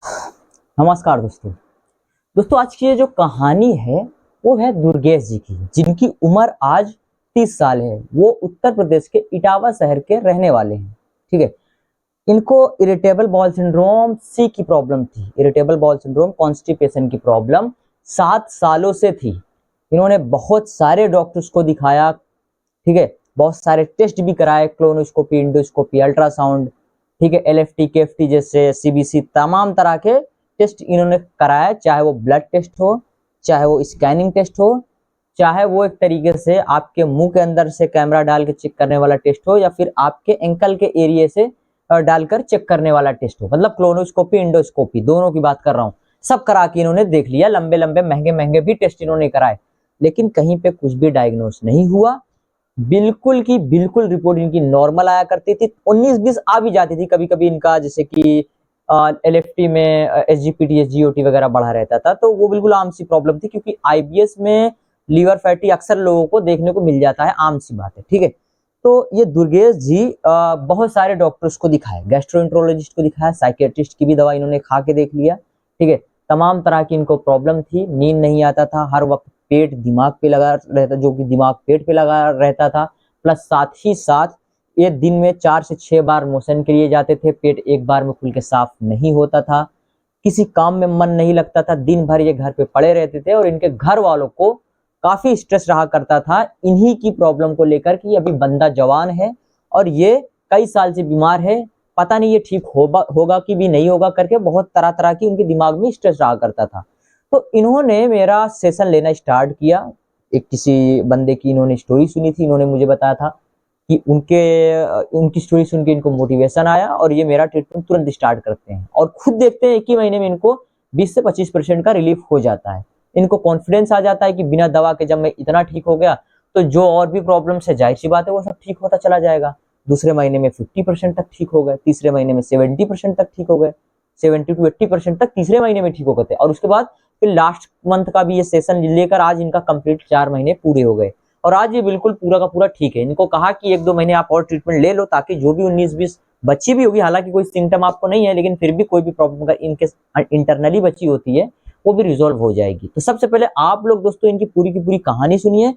नमस्कार दोस्तों। आज की ये जो कहानी है वो है दुर्गेश जी की, जिनकी उम्र आज 30 साल है। वो उत्तर प्रदेश के इटावा शहर के रहने वाले हैं। ठीक है। इनको इरिटेबल बॉल सिंड्रोम सी की प्रॉब्लम थी। इरिटेबल बॉल सिंड्रोम कॉन्स्टिपेशन की प्रॉब्लम 7 सालों से थी। इन्होंने बहुत सारे डॉक्टर्स को दिखाया। ठीक है। बहुत सारे टेस्ट भी कराए, क्लोनोस्कोपी, इंडोस्कोपी, अल्ट्रासाउंड, ठीक है, एलएफटी, केएफटी जैसे सीबीसी, तमाम तरह के टेस्ट इन्होंने कराया। चाहे वो ब्लड टेस्ट हो, चाहे वो स्कैनिंग टेस्ट हो, चाहे वो एक तरीके से आपके मुंह के अंदर से कैमरा डाल के चेक करने वाला टेस्ट हो, या फिर आपके एंकल के एरिया से डालकर चेक करने वाला टेस्ट हो। मतलब क्लोनोस्कोपी, इंडोस्कोपी, दोनों की बात कर रहा हूँ। सब करा के इन्होंने देख लिया। लंबे लंबे महंगे महंगे भी टेस्ट इन्होंने कराए, लेकिन कहीं पे कुछ भी डायग्नोस नहीं हुआ। बिल्कुल की बिल्कुल रिपोर्ट इनकी नॉर्मल आया करती थी। 19-20 आ भी जाती थी कभी कभी इनका, जैसे कि एलएफटी में एसजीपीटी, एसजीओटी वगैरह बढ़ा रहता था, तो वो बिल्कुल आम सी प्रॉब्लम थी, क्योंकि आईबीएस में लीवर फैटी अक्सर लोगों को देखने को मिल जाता है, आम सी बात है। ठीक है। तो ये दुर्गेश जी बहुत सारे डॉक्टर्स को दिखाए, गैस्ट्रोएंट्रोलॉजिस्ट को दिखाया, साइकियाट्रिस्ट की भी दवा इन्होंने खा के देख लिया। ठीक है। तमाम तरह की इनको प्रॉब्लम थी। नींद नहीं आता था, हर वक्त पेट दिमाग पे लगा रहता, जो कि दिमाग पेट पे लगा रहता था। प्लस साथ ही साथ ये दिन में 4 से 6 बार मोशन के लिए जाते थे। पेट एक बार में खुल के साफ नहीं होता था। किसी काम में मन नहीं लगता था। दिन भर ये घर पे पड़े रहते थे, और इनके घर वालों को काफी स्ट्रेस रहा करता था इन्हीं की प्रॉब्लम को लेकर, कि अभी बंदा जवान है और ये कई साल से बीमार है, पता नहीं ये ठीक होगा कि भी नहीं होगा करके बहुत तरह तरह की उनके दिमाग में स्ट्रेस रहा करता था। तो इन्होंने मेरा सेशन लेना स्टार्ट किया। एक किसी बंदे की इन्होंने स्टोरी सुनी थी, इन्होंने मुझे बताया था कि उनकी स्टोरी सुन के इनको मोटिवेशन आया, और ये मेरा ट्रीटमेंट तुरंत स्टार्ट करते हैं, और खुद देखते हैं एक ही महीने में इनको 20 से 25% का रिलीफ हो जाता है। इनको कॉन्फिडेंस आ जाता है कि बिना दवा के जब मैं इतना ठीक हो गया, तो जो और भी प्रॉब्लम्स है, जाहिर सी बात है वो सब ठीक होता चला जाएगा। दूसरे महीने में 50% तक ठीक हो गए, तीसरे महीने में 70% तक ठीक हो गए, 70 to 80% तक तीसरे महीने में ठीक हो गए थे। और उसके बाद फिर लास्ट मंथ का भी ये सेशन लेकर आज इनका कंप्लीट 4 महीने पूरे हो गए, और आज ये बिल्कुल पूरा का पूरा ठीक है। इनको कहा कि 1-2 महीने आप और ट्रीटमेंट ले लो, ताकि जो भी 19-20 बची भी होगी, हालांकि कोई सिम्टम आपको नहीं है, लेकिन फिर भी कोई भी प्रॉब्लम अगर इनके इंटरनली बची होती है, वो भी रिजोल्व हो जाएगी। तो सबसे पहले आप लोग दोस्तों इनकी पूरी की पूरी कहानी सुनिए,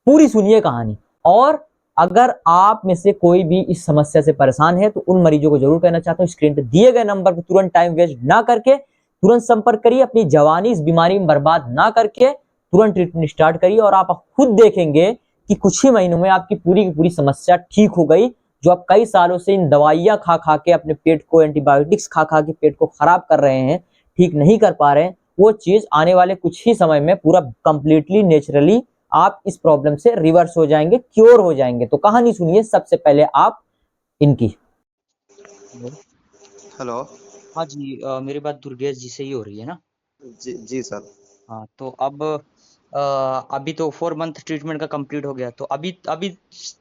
पूरी सुनिए कहानी। और अगर आप में से कोई भी इस समस्या से परेशान है, तो उन मरीजों को जरूर कहना चाहता हूँ, स्क्रीन पे दिए गए नंबर पर तुरंत टाइम वेस्ट ना करके तुरंत संपर्क करिए। अपनी जवानी इस बीमारी में बर्बाद ना करके तुरंत ट्रीटमेंट स्टार्ट करिए, और आप खुद देखेंगे कि कुछ ही महीनों में आपकी पूरी की पूरी समस्या ठीक हो गई। जो आप कई सालों से इन दवाइयां खा खा के अपने पेट को, एंटीबायोटिक्स खा खा के पेट को खराब कर रहे हैं, ठीक नहीं कर पा रहे हैं, वो चीज आने वाले कुछ ही समय में पूरा कंप्लीटली नेचुरली आप इस प्रॉब्लम से रिवर्स हो जाएंगे, क्योर हो जाएंगे। तो कहानी सुनिए सबसे पहले आप इनकी। हेलो। हेलो। हाँ जी, मेरी बात दुर्गेश जी से ही हो रही है ना? जी जी सर। हाँ, तो अब अभी तो 4 मंथ ट्रीटमेंट का कंप्लीट हो गया, तो अभी अभी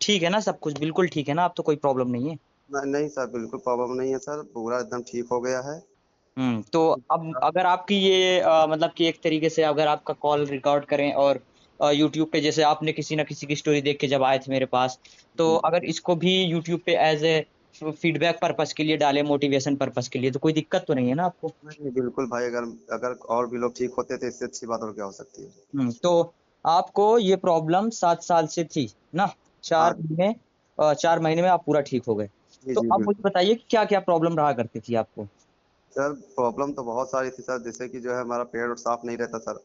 ठीक है ना? सब कुछ बिल्कुल ठीक है ना? अब तो कोई प्रॉब्लम नहीं है? नहीं सर, बिल्कुल प्रॉब्लम नहीं है सर, पूरा एकदम ठीक हो गया है। तो अब अगर आपकी ये मतलब कि एक तरीके से अगर आपका कॉल रिकॉर्ड करें और यूट्यूब पे जैसे आपने किसी ना किसी की स्टोरी देख के जब आए थे मेरे पास, तो जी अगर इसको भी यूट्यूब पे एज ए फीडबैक पर्पस के लिए डालें, मोटिवेशन पर्पस के लिए, तो कोई दिक्कत तो नहीं है ना आपको? नहीं, बिल्कुल भाई, अगर अगर और भी लोग ठीक होते तो इससे अच्छी बात और क्या हो सकती है। तो आपको ये प्रॉब्लम 7 साल से थी ना? हाँ 4 महीने में आप पूरा ठीक हो गए। जी तो जी अब मुझे बिल्कुल। बताइए कि क्या-क्या प्रॉब्लम रहा करती थी आपको? सर प्रॉब्लम तो बहुत सारी थी सर, जैसे कि जो है हमारा पेट साफ नहीं रहता सर।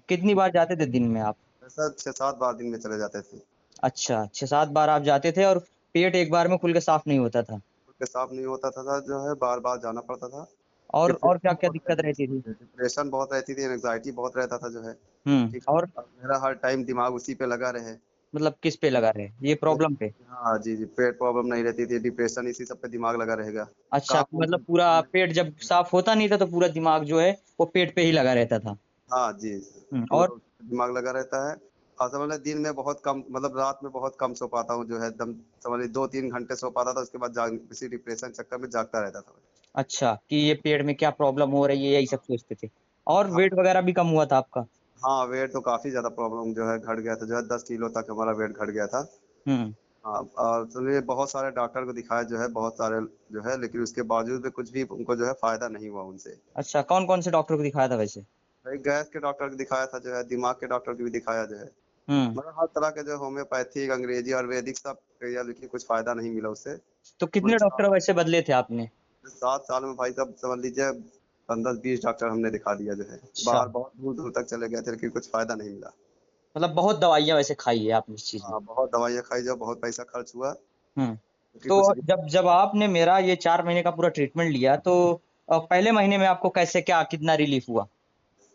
कितनी बार जाते थे दिन में आप? सर 6-7 बार दिन में चले जाते थे। अच्छा, 6-7 बार आप जाते थे और पेट एक बार में खुल के साफ नहीं होता था। उसके साफ नहीं होता था सर, जो है बार बार जाना पड़ता था। और डिप्रेशन क्या-क्या बहुत दिक्कत रहती रहती थी? थी, डिप्रेशन बहुत रहती थी, एंग्जाइटी बहुत रहता था जो है। ठीक है। और और मेरा हर टाइम दिमाग उसी पे लगा रहे। मतलब किस पे लगा रहे? ये प्रॉब्लम पे? हाँ जी, जी, पेट प्रॉब्लम नहीं रहती थी, डिप्रेशन इसी सब पे दिमाग लगा रहेगा। अच्छा, काम कि वाम मतलब करते पूरा समय। पेट जब साफ होता नहीं था, तो पूरा दिमाग जो है, वो पेट पे ही लगा रहता था। हाँ जी, और? पूरा उस पे दिमाग लगा रहता है। और समझ लें दिन में बहुत कम, मतलब रात में बहुत कम सो पाता हूँ, जो है एकदम समझ लीजिए 2-3 घंटे सो पाता था, उसके बाद इसी डिप्रेशन चक्कर में जागता रहता था। अच्छा, कि ये पेट में क्या प्रॉब्लम हो रही है, यही सब सोचते थे। और हाँ, वेट वगैरह भी कम हुआ था आपका? हाँ, वेट तो काफ़ी ज़्यादा प्रॉब्लम जो है घट गया था, जो है 10 किलो तक हमारा वेट घट गया था। हुँ। हाँ, और चलिए बहुत सारे डॉक्टर को दिखाया जो है, बहुत सारे जो है, लेकिन उसके बावजूद भी कुछ भी उनको जो है फायदा नहीं हुआ उनसे। अच्छा, कौन कौन से डॉक्टर को दिखाया था वैसे? भाई गैस के डॉक्टर को दिखाया था जो है, दिमाग के डॉक्टर को भी दिखाया जो है, हम्म। मतलब हर तरह के जो होम्योपैथिक, अंग्रेजी, आयुर्वेदिक सब किया, लेकिन कुछ फायदा नहीं मिला उससे। तो कुल कितने डॉक्टर वैसे बदले थे आपने? 7 साल में भाई साहब समझ लीजिए 15-20 डॉक्टर हमने दिखा दिया जो है, अच्छा, बाहर बहुत दूर दूर तक चले गए थे, लेकिन कुछ फायदा नहीं मिला। मतलब बहुत दवाइयाँ वैसे खाई है आपने इस चीज में? हाँ, बहुत दवाइयाँ खाई, जो बहुत पैसा खर्च हुआ, हम्म। क्योंकि तो कुछ भी। जब जब आपने मेरा ये 4 महीने का पूरा ट्रीटमेंट लिया तो पहले महीने में आपको कैसे क्या कितना रिलीफ हुआ?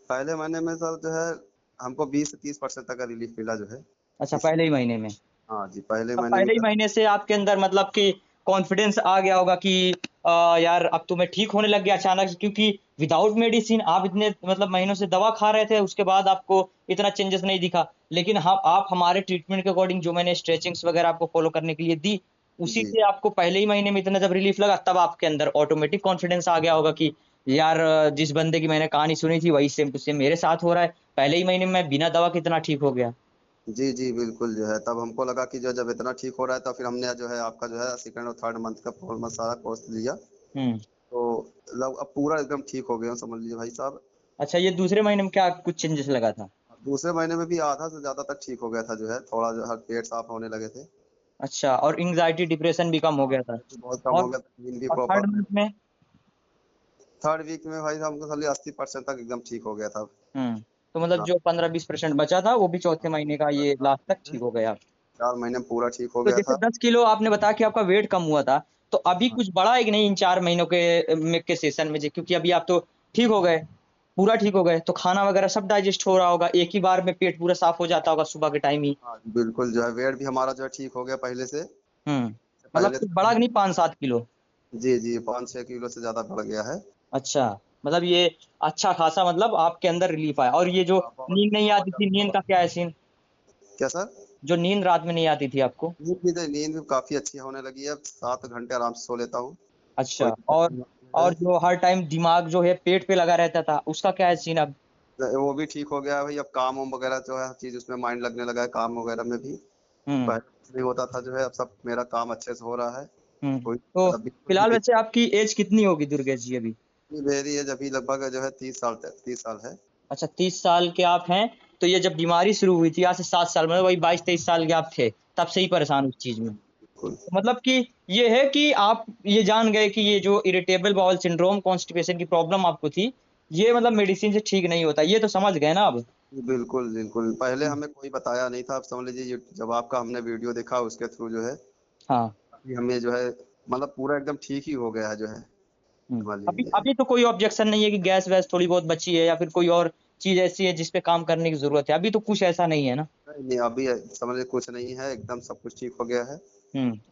पहले महीने में सर जो है हमको 20 से 30% तक का रिलीफ मिला जो है। अच्छा, इस पहले ही महीने में? हाँ जी, पहले अब महीने में पहले ही महीने से आपके अंदर मतलब कि कॉन्फिडेंस आ गया होगा कि यार अब तो मैं ठीक होने लग गया अचानक से, क्योंकि विदाउट मेडिसिन आप इतने मतलब महीनों से दवा खा रहे थे, उसके बाद आपको इतना चेंजेस नहीं दिखा। लेकिन हाँ, आप हमारे ट्रीटमेंट के अकॉर्डिंग जो मैंने स्ट्रेचिंग्स वगैरह आपको फॉलो करने के लिए दी, उसी जी से आपको पहले ही महीने में इतना जब रिलीफ लगा, तब आपके अंदर ऑटोमेटिक कॉन्फिडेंस आ गया होगा कि यार जिस बंदे की मैंने कहानी सुनी थी वही सेम टू सेम मेरे साथ हो रहा है। पहले ही महीने में मैं बिना दवा के इतना ठीक हो गया। जी जी बिल्कुल जो है, तब हमको लगा कि जो जब इतना ठीक हो रहा है, तो फिर हमने जो है आपका जो है सेकंड और थर्ड मंथ का फुल मंथ सारा कोर्स लिया, हम्म। तो मतलब अब पूरा एकदम ठीक हो गया हूँ, समझ लीजिए भाई साहब। अच्छा, ये दूसरे महीने में क्या कुछ चेंजेस लगा था? दूसरे महीने में भी आधा से ज्यादा तक ठीक हो गया था जो है, थोड़ा जो है पेट साफ होने लगे थे। अच्छा, और एंग्जायटी डिप्रेशन भी कम हो हाँ, गया था? एंग्जाइटी बहुत कम हो और गया था, नींद भी और प्रॉपर थर्ड में। मंथ में? थर्ड वीक में भाई साहब हमको खाली 80% तक एकदम ठीक हो गया था। तो मतलब हाँ, जो 15-20% बचा था वो भी चौथे महीने का ये लास्ट तक ठीक हो गया? 4 महीने में पूरा ठीक हो तो गया जैसे था। 10 किलो आपने बताया कि आपका वेट कम हुआ था, तो अभी हाँ, कुछ बढ़ा है कि नहीं इन 4 महीनों के सेशन में? क्योंकि अभी आप तो ठीक हो गए, पूरा ठीक हो गए, तो खाना वगैरह सब डाइजेस्ट हो रहा होगा, एक ही बार में पेट पूरा साफ हो जाता होगा सुबह के टाइम ही। हाँ, बिल्कुल जो है वेट भी हमारा जो है ठीक हो गया पहले से। मतलब पहले कुछ था बढ़ा जो कि नहीं, 5-7 किलो? जी जी 5-6 किलो से ज्यादा बढ़ गया है। अच्छा, मतलब ये अच्छा खासा मतलब आपके अंदर रिलीफ आया। और ये जो हाँ, बहुत नींद नहीं बहुत आती थी, ज्यादा नींद का बहुत। क्या है सीन? क्या सर? जो नींद रात में नहीं आती थी आपको? नींद भी काफी अच्छी होने लगी है, अब 7 घंटे आराम से सो लेता हूँ। कोई अच्छा, दिक्कत नहीं होती है। और जो हर टाइम दिमाग जो है पेट पे लगा रहता था, उसका क्या है सीन अब? वो भी ठीक हो गया है भाई, अब काम वाम वगैरह जो है हर चीज उसमें माइंड लगने लगा है, काम वगैरह में भी। हुँ, पहले कुछ नहीं होता था जो है, अब सब मेरा काम अच्छे से हो रहा है। हुँ। कोई तो मतलब बिल्कुल भी फिलहाल दिक्कत वैसे आपकी एज कितनी होगी दुर्गेश जी अभी? नहीं। मेरी एज अभी लगभग जो है 30 साल तक 30 साल है। अच्छा, 30 साल के आप हैं, तो ये जब बीमारी शुरू हुई थी आज से 7 साल, मतलब वही 22-23 साल के आप थे, तब से ही परेशान उस चीज़ में। बिल्कुल। मतलब कि ये है कि आप ये जान गए कि ये जो इरिटेबल बाउल सिंड्रोम, कॉन्स्टिपेशन की प्रॉब्लम आपको थी, ये मतलब मेडिसिन से ठीक नहीं होता, ये तो समझ गए ना अब? बिल्कुल बिल्कुल, पहले हुँ। हमें कोई बताया नहीं था, अब समझ लीजिए जब आपका हमने वीडियो देखा उसके थ्रू जो है, हाँ। अभी हमें जो है मतलब पूरा एकदम ठीक ही हो गया है जो है, समझ अभी लीजिए। अभी तो कोई ऑब्जेक्शन नहीं है कि गैस-वैस थोड़ी बहुत बची है या फिर कोई और चीज़ ऐसी है जिस पे काम करने की ज़रूरत है, अभी तो कुछ ऐसा नहीं है ना? नहीं नहीं, अभी समझ लीजिए कुछ नहीं है, एकदम सब कुछ ठीक हो गया है।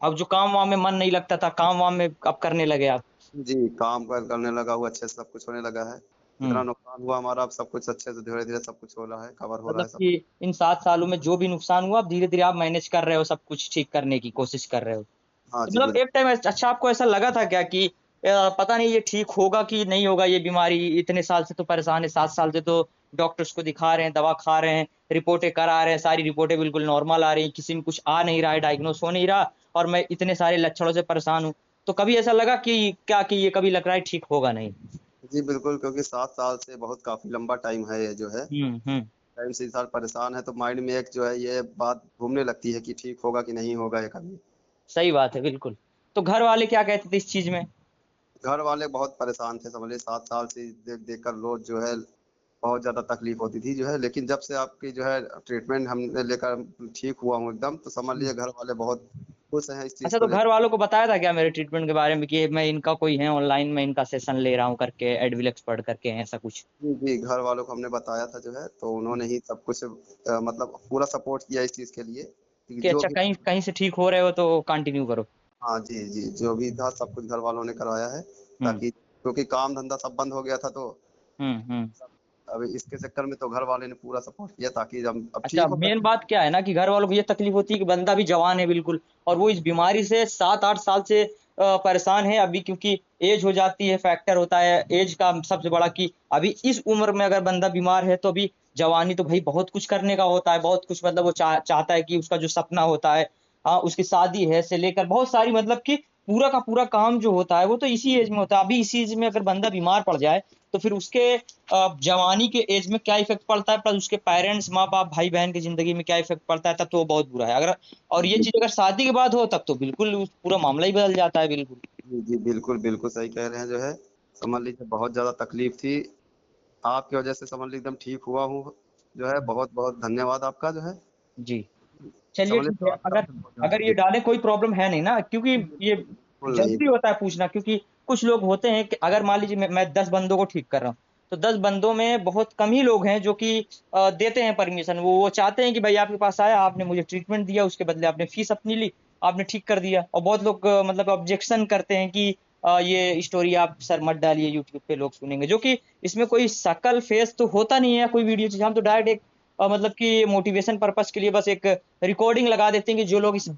अब जो काम-वाम में मन नहीं लगता था, काम-वाम में अब करने लगे आप? जी, काम करने लगा हूँ, अच्छे से सब कुछ होने लगा है। जितना हुँ। नुकसान हुआ हमारा, अब सब कुछ अच्छे से धीरे-धीरे सब कुछ हो रहा है, कवर हो रहा मतलब है सब। कि इन 7 सालों में जो भी नुकसान हुआ, अब धीरे-धीरे आप मैनेज कर रहे हो, सब कुछ ठीक करने की कोशिश कर रहे हो। हाँ तो जी, मतलब एक टाइम अच्छा आपको ऐसा लगा था क्या कि पता नहीं ये ठीक होगा कि नहीं होगा ये बीमारी, इतने साल से तो परेशान है, 7 साल से तो डॉक्टर्स को दिखा रहे हैं, दवा खा रहे हैं, रिपोर्टें करा रहे हैं, सारी रिपोर्टें बिल्कुल नॉर्मल आ रही हैं, किसी में कुछ आ नहीं रहा है, डायग्नोस हो नहीं रहा और मैं इतने सारे लक्षणों से परेशान हूँ। तो कभी ऐसा लगा कि क्या कि ये कभी लग रहा है ठीक होगा नहीं? जी बिल्कुल, क्योंकि 7 साल से बहुत काफ़ी लंबा टाइम है ये जो है। हुँ। टाइम से इंसान परेशान है, तो माइंड में एक जो है ये बात घूमने लगती है कि ठीक होगा कि नहीं होगा ये कभी। सही बात है, बिल्कुल। तो घर वाले क्या कहते थे इस चीज़ में? घर वाले बहुत परेशान थे, समझ लीजिए 7 साल से देख कर रोज़ जो है बहुत ज़्यादा तकलीफ़ होती थी जो है, लेकिन जब से आपकी जो है ट्रीटमेंट हमने लेकर ठीक हुआ हूँ एकदम, तो समझ हुँ। लीजिए घर वाले बहुत खुश हैं इस चीज़ अच्छा, को तो घर लेकर। वालों को बताया था क्या मेरे ट्रीटमेंट के बारे में कि मैं इनका कोई है ऑनलाइन मैं इनका सेशन ले रहा हूँ करके एडविलेक्स पढ़ करके ऐसा कुछ? जी, जी, घर वालों को हमने बताया था जो है, तो उन्होंने ही सब कुछ मतलब पूरा सपोर्ट किया इस चीज़ के लिए कि कि जो अच्छा भी। कहीं कहीं से ठीक हो रहे हो तो कंटिन्यू करो। हाँ जी, जी, जो भी था सब कुछ घर वालों ने करवाया है, हुँ, ताकि क्योंकि काम-धंधा सब बंद हो गया था, तो हुँ। सब अब इसके चक्कर में तो घर वाले ने पूरा सपोर्ट किया, ताकि हम अब अच्छा, ठीक हो मेन गए। बात क्या है ना कि घर वालों को ये तकलीफ होती है कि बंदा भी जवान है बिल्कुल और वो इस बीमारी से 7-8 साल से परेशान है अभी, क्योंकि एज हो जाती है, फैक्टर होता है एज का सबसे बड़ा कि अभी इस उम्र में अगर बंदा बीमार है तो अभी जवानी तो भाई बहुत कुछ करने का होता है, बहुत कुछ मतलब वो चाहता है कि उसका जो सपना होता है उसकी शादी है से लेकर बहुत सारी मतलब कि पूरा का पूरा काम जो होता है वो तो इसी एज में होता है। अभी इसी एज में अगर बंदा बीमार पड़ जाए तो फिर उसके जवानी के एज में क्या इफेक्ट पड़ता है, प्लस उसके पेरेंट्स, माँ बाप, भाई बहन की जिंदगी में क्या इफेक्ट पड़ता है, तब तो वो बहुत बुरा है। अगर और ये चीज अगर शादी के बाद हो तब तो बिल्कुल पूरा मामला ही बदल जाता है बिल्कुल। जी जी, बिल्कुल बिल्कुल सही कह रहे हैं। जो है समझ लीजिए बहुत ज्यादा तकलीफ थी, आपकी वजह से समझ लीजिए एकदम ठीक हुआ हूँ। जो है बहुत बहुत धन्यवाद आपका। जो है जी चलिए समझ ठीक लीजिए है। 7 साल अगर से बहुत ज्यादा अगर ये तकलीफ डाले कोई प्रॉब्लम है नहीं ना, क्योंकि ये बिल्कुल नहीं। जरूरी होता है पूछना, क्योंकि कुछ लोग होते हैं कि अगर मान लीजिए मैं 10 बंदों को ठीक कर रहा हूँ तो 10 बंदों में बहुत कम ही लोग हैं जो कि देते हैं परमिशन। वो चाहते हैं कि भाई आपके पास आया, आपने मुझे ट्रीटमेंट दिया, उसके बदले आपने फीस अपनी ली, आपने ठीक कर दिया। और बहुत लोग मतलब ऑब्जेक्शन करते हैं कि ये स्टोरी आप सर मत डालिए, यूट्यूब पे लोग सुनेंगे, जो कि इसमें कोई शकल फेस तो होता नहीं है कोई वीडियो चीज। हम तो डायरेक्ट एक मतलब कि मोटिवेशन पर्पस के लिए बस एक रिकॉर्डिंग लगा देते हैं कि जो लोग इस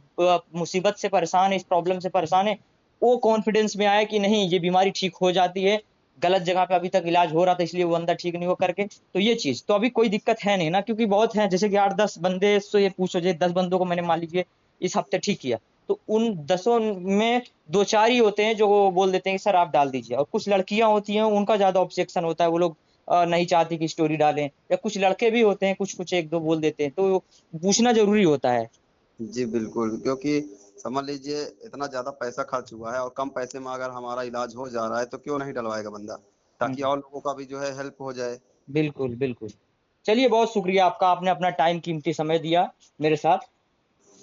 मुसीबत से परेशान है, इस प्रॉब्लम से परेशान है, वो कॉन्फिडेंस में आए कि नहीं ये बीमारी ठीक हो जाती है। गलत जगह पे अभी तक इलाज हो रहा था इसलिए वो बंदा ठीक नहीं हो करके, तो ये चीज तो अभी कोई दिक्कत है नहीं ना, क्योंकि बहुत है जैसे कि 8-10 बंदे से ये पूछो, जैसे 10 बंदों को मैंने मान लीजिए इस हफ्ते ठीक किया, तो उन 10 में 2-4 ही होते हैं जो वो बोल देते हैं कि सर आप डाल दीजिए। और कुछ लड़कियां होती हैं उनका ज्यादा ऑब्जेक्शन होता है, वो लोग नहीं चाहती कि स्टोरी डालें, या कुछ लड़के भी होते हैं कुछ कुछ एक दो बोल देते हैं, तो पूछना जरूरी होता है। जी बिल्कुल, क्योंकि समझ लीजिए इतना ज्यादा पैसा खर्च हुआ है और कम पैसे में अगर हमारा इलाज हो जा रहा है तो क्यों नहीं डलवाएगा बंदा, ताकि हम्म, और लोगों का भी जो है हेल्प हो जाए। बिल्कुल बिल्कुल। चलिए बहुत शुक्रिया आपका, आपने अपना टाइम कीमती समय दिया मेरे साथ।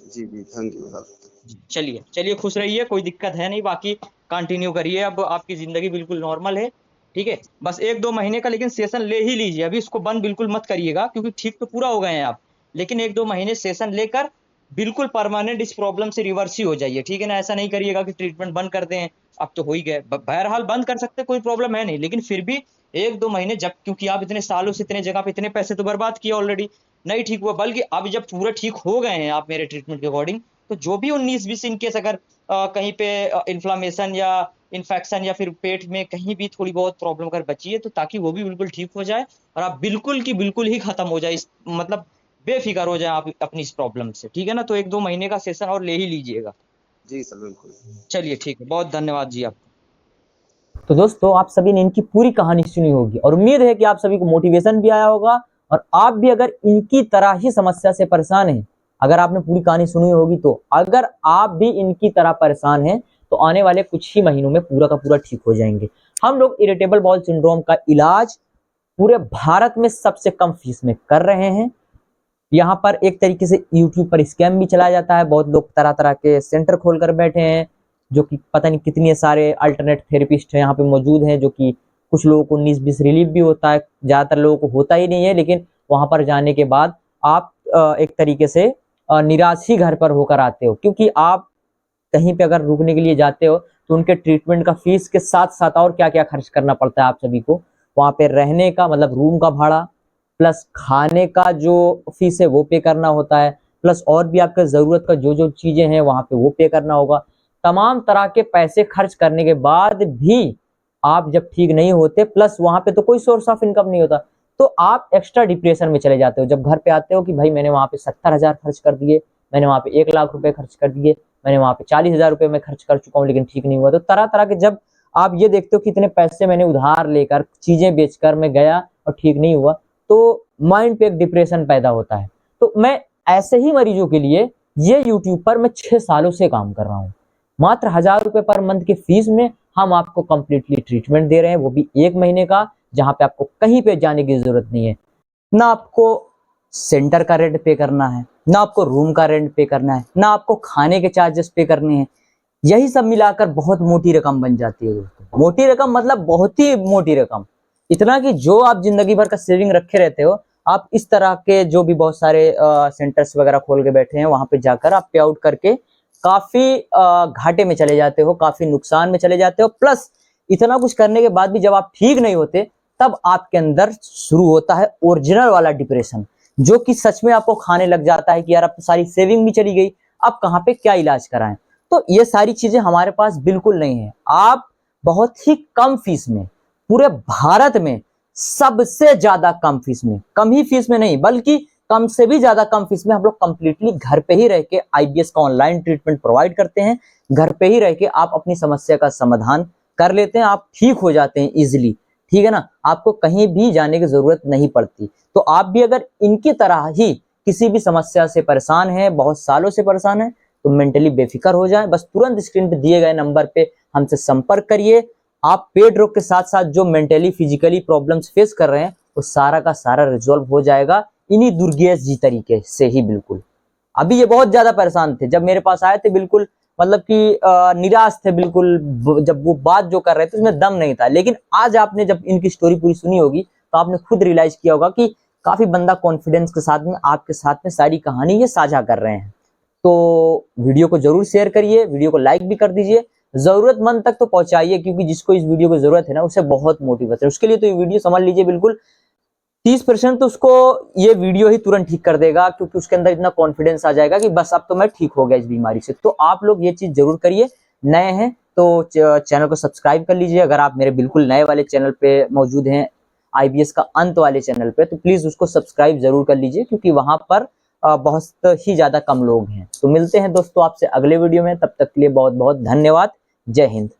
जी जी, थैंक यू सर। चलिए चलिए, खुश रहिए, कोई दिक्कत है नहीं, बाकी कंटिन्यू करिए, अब आपकी जिंदगी बिल्कुल नॉर्मल है। ठीक है, बस 1-2 महीने का लेकिन सेशन ले ही लीजिए, अभी इसको बंद बिल्कुल मत करिएगा, क्योंकि ठीक तो पूरा हो गए हैं आप, लेकिन 1-2 महीने सेशन लेकर बिल्कुल परमानेंट इस प्रॉब्लम से रिवर्स ही हो जाइए। ठीक है ना, ऐसा नहीं करिएगा कि ट्रीटमेंट बंद कर दें, अब तो हो ही गए। बहरहाल बंद कर सकते, कोई प्रॉब्लम है नहीं, लेकिन फिर भी 1-2 महीने, जब क्योंकि आप इतने सालों से इतने जगह पे इतने पैसे तो बर्बाद किए ऑलरेडी, नहीं ठीक हुआ, बल्कि अब जब पूरे ठीक हो गए हैं आप मेरे ट्रीटमेंट के अकॉर्डिंग, तो जो भी 19-20 इनकेस अगर कहीं पे इन्फ्लामेशन या इन्फेक्शन या फिर पेट में कहीं भी थोड़ी बहुत प्रॉब्लम अगर बची है, तो ताकि वो भी बिल्कुल ठीक हो जाए और आप बिल्कुल की बिल्कुल ही खत्म हो जाए, इस मतलब बेफिक्र हो जाए आप अपनी इस प्रॉब्लम से। ठीक है ना, तो 1-2 महीने का सेशन और ले ही लीजिएगा। जी सर बिल्कुल। चलिए ठीक है, बहुत धन्यवाद जी आपका। तो दोस्तों आप सभी ने इनकी पूरी कहानी सुनी होगी और उम्मीद है कि आप सभी को मोटिवेशन भी आया होगा और आप भी अगर इनकी तरह ही समस्या से परेशान हैं, अगर आपने पूरी कहानी सुनी होगी, तो अगर आप भी इनकी तरह परेशान हैं तो आने वाले कुछ ही महीनों में पूरा का पूरा ठीक हो जाएंगे। हम लोग इरिटेबल बाउल सिंड्रोम का इलाज पूरे भारत में सबसे कम फीस में कर रहे हैं। यहाँ पर एक तरीके से यूट्यूब पर स्कैम भी चलाया जाता है, बहुत लोग तरह तरह के सेंटर खोल कर बैठे हैं, जो कि पता नहीं कितने सारे अल्टरनेट थेरेपिस्ट यहाँ पे मौजूद हैं, जो कि कुछ लोगों को 19-20 रिलीफ भी होता है, ज़्यादातर लोगों को होता ही नहीं है। लेकिन वहाँ पर जाने के बाद आप एक तरीके से निराश ही घर पर होकर आते हो, क्योंकि आप कहीं पे अगर रुकने के लिए जाते हो तो उनके ट्रीटमेंट का फीस के साथ साथ और क्या क्या खर्च करना पड़ता है आप सभी को। वहाँ पे रहने का मतलब रूम का भाड़ा, प्लस खाने का जो फीस है वो पे करना होता है, प्लस और भी आपके ज़रूरत का जो जो चीज़ें हैं वहाँ पे वो पे करना होगा। तमाम तरह के पैसे खर्च करने के बाद भी आप जब ठीक नहीं होते, प्लस वहाँ पे तो कोई सोर्स ऑफ इनकम नहीं होता, तो आप एक्स्ट्रा डिप्रेशन में चले जाते हो। जब घर पे आते हो कि भाई मैंने वहाँ पे 70,000 खर्च कर दिए, मैंने वहाँ पे 1 लाख रुपए खर्च कर दिए, मैंने वहाँ पे 40,000 रुपए मैं खर्च कर चुका हूँ, लेकिन ठीक नहीं हुआ। तो तरह तरह के जब आप ये देखते हो कि इतने पैसे मैंने उधार लेकर चीजें बेचकर मैं गया और ठीक नहीं हुआ, तो माइंड पे एक डिप्रेशन पैदा होता है। तो मैं ऐसे ही मरीजों के लिए ये यूट्यूब पर मैं 6 सालों से काम कर रहा हूँ। मात्र 1,000 रुपए पर मंथ के फीस में हम आपको कंप्लीटली ट्रीटमेंट दे रहे हैं, वो भी 1 महीने का, जहां पे आपको कहीं पे जाने की जरूरत नहीं है। ना आपको सेंटर का रेंट पे करना है, ना आपको रूम का रेंट पे करना है, ना आपको खाने के चार्जेस पे करने हैं। यही सब मिलाकर बहुत मोटी रकम बन जाती है दोस्तों। मोटी रकम मतलब बहुत ही मोटी रकम, इतना कि जो आप जिंदगी भर का सेविंग रखे रहते हो, आप इस तरह के जो भी बहुत सारे सेंटर्स वगैरह खोल के बैठे हैं वहां पे जाकर आप पे आउट करके काफी घाटे में चले जाते हो, काफी नुकसान में चले जाते हो। प्लस इतना कुछ करने के बाद भी जब आप ठीक नहीं होते, तब आपके अंदर शुरू होता है ओरिजिनल वाला डिप्रेशन, जो कि सच में आपको खाने लग जाता है कि यार अब तो सारी सेविंग भी चली गई, अब कहाँ पे क्या इलाज कराएं। तो ये सारी चीजें हमारे पास बिल्कुल नहीं है। आप बहुत ही कम फीस में, पूरे भारत में सबसे ज्यादा कम फीस में, कम ही फीस में नहीं बल्कि कम से भी ज्यादा कम फीस में हम लोग कंप्लीटली घर पे ही रह के आईबीएस का ऑनलाइन ट्रीटमेंट प्रोवाइड करते हैं। घर पे ही रह के आप अपनी समस्या का समाधान कर लेते हैं, आप ठीक हो जाते हैं इजिली, ठीक है ना। आपको कहीं भी जाने की जरूरत नहीं पड़ती। तो आप भी अगर इनकी तरह ही किसी भी समस्या से परेशान है, बहुत सालों से परेशान है, तो मेंटली बेफिक्र हो जाए, बस तुरंत स्क्रीन पे दिए गए नंबर पे हमसे संपर्क करिए। आप पेट रोग के साथ साथ जो मेंटली फिजिकली प्रॉब्लम्स फेस कर रहे हैं वो सारा का सारा रिजॉल्व हो जाएगा इन्हीं दुर्गेश जी तरीके से ही। बिल्कुल अभी ये बहुत ज्यादा परेशान थे, जब मेरे पास आए थे बिल्कुल मतलब कि निराश थे बिल्कुल, जब वो बात जो कर रहे थे उसमें दम नहीं था। लेकिन आज आपने जब इनकी स्टोरी पूरी सुनी होगी तो आपने खुद रियलाइज किया होगा कि काफी बंदा कॉन्फिडेंस के साथ में आपके साथ में सारी कहानी ये साझा कर रहे हैं। तो वीडियो को जरूर शेयर करिए, वीडियो को लाइक भी कर दीजिए, जरूरतमंद तक तो पहुंचाइए, क्योंकि जिसको इस वीडियो की जरूरत है ना उसे बहुत मोटिवेशन है। उसके लिए तो ये वीडियो समझ लीजिए बिल्कुल 30% तो उसको ये वीडियो ही तुरंत ठीक कर देगा, क्योंकि उसके अंदर इतना कॉन्फिडेंस आ जाएगा कि बस अब तो मैं ठीक हो गया इस बीमारी से। तो आप लोग ये चीज जरूर करिए। नए हैं तो चैनल को सब्सक्राइब कर लीजिए। अगर आप मेरे बिल्कुल नए वाले चैनल पे मौजूद हैं, आईबीएस का अंत वाले चैनल पे, तो प्लीज उसको सब्सक्राइब जरूर कर लीजिए, क्योंकि वहां पर बहुत ही ज्यादा कम लोग हैं। तो मिलते हैं दोस्तों आपसे अगले वीडियो में, तब तक के लिए बहुत बहुत धन्यवाद। जय हिंद।